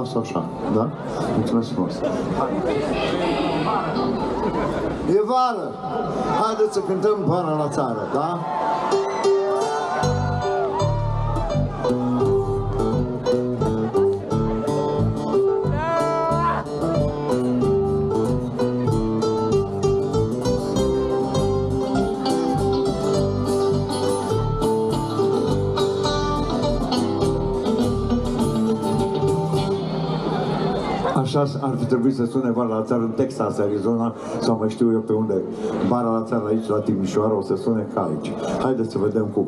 Așa, da? Mulțumesc frumos. E vară! Haideți să cântăm Vara la țară, da? Așa ar fi trebuit să sune Vara la țară în Texas, Arizona, sau mai știu eu pe unde. Vara la țară aici, la Timișoara, o să sune ca aici. Haideți să vedem cum.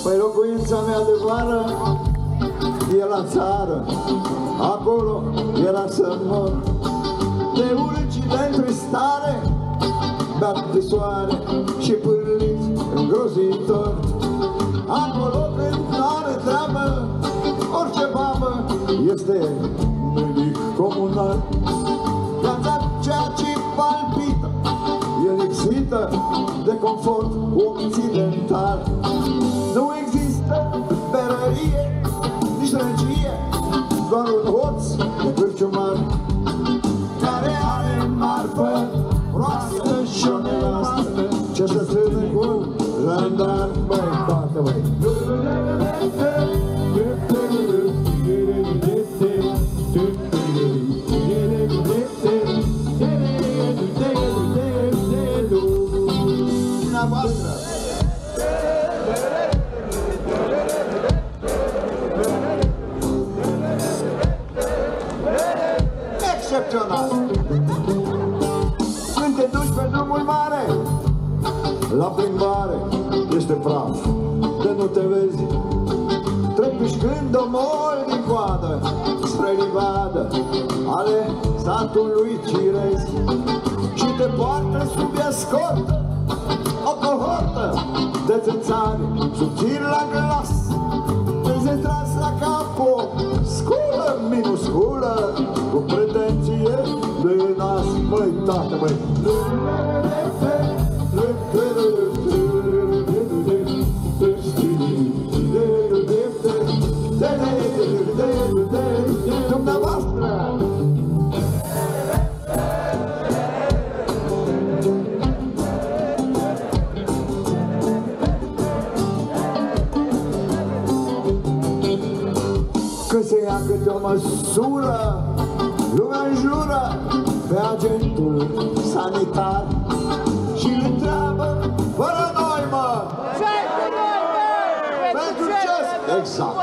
Păi locuința mea de vară e la țară, acolo era să mor. De ulci dentr-i stare, beat de soare și pârlit îngrozitor. Acolo când n-are treabă, orice babă este medic comunal. Viața ceea ce palpită e lipsită de confort occidental. Nu există berărie, nici regie, doar un hoț de cârciumar care are marfă proastă și o nevastă ce se strâne cu un jandar. Băi, toată, băi! Dumneavoastră! Excepțional! Când te duci pe drumul mare, la plimbare este praf, de nu te vezi. Trec mișcând o mol din coadă spre livadă ale satului Cirez și te poartă sub escortă o cohortă de țățari subțiri la glas. Îți tras la cap o sculă minusculă cu pretenție de nas. Măi, tată, măi! Dumneavoastră! Când se ia câte o măsură, lumea înjură pe agentul sanitar și îl întreabă fără noi, mă! Pentru ce? Exact!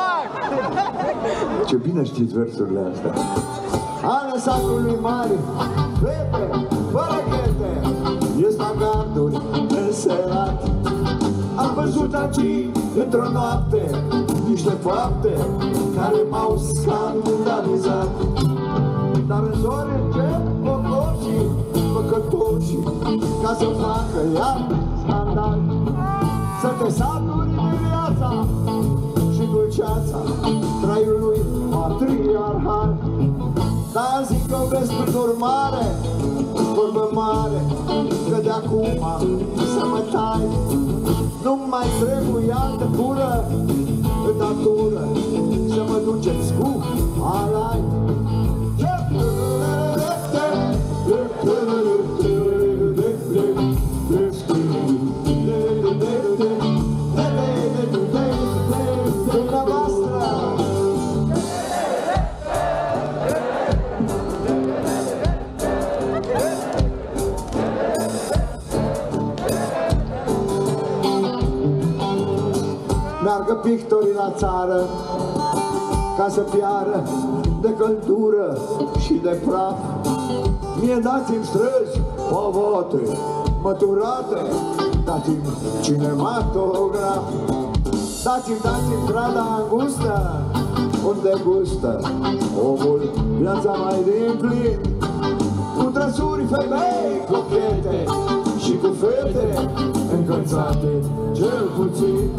Ce bine știți versurile astea! Ale satului mare, fete, fără ghete, ies la garduri înserat. Am văzut aici, într-o noapte, niște fapte care m-au scandalizat. Dar în zori încep cocoșii, păcătoșii, ca să facă iar scandal. Să te saturi de viața și dulceața traiului patriarhal. Dar zic că vezi prin urmare, vorbă mare, că de acum să mă tai. Nu mai trebuie altă cură în natură, să mă duceți cu alai. Meargă pictorii la țară ca să piară de căldură și de praf. Mie dați-mi străzi, povote, măturate, dați-mi cinematograf. dați în strada angustă, unde gustă omul viața mai din plin, cu trăsuri, femei, cochete și cu fete încălțate cel puțin.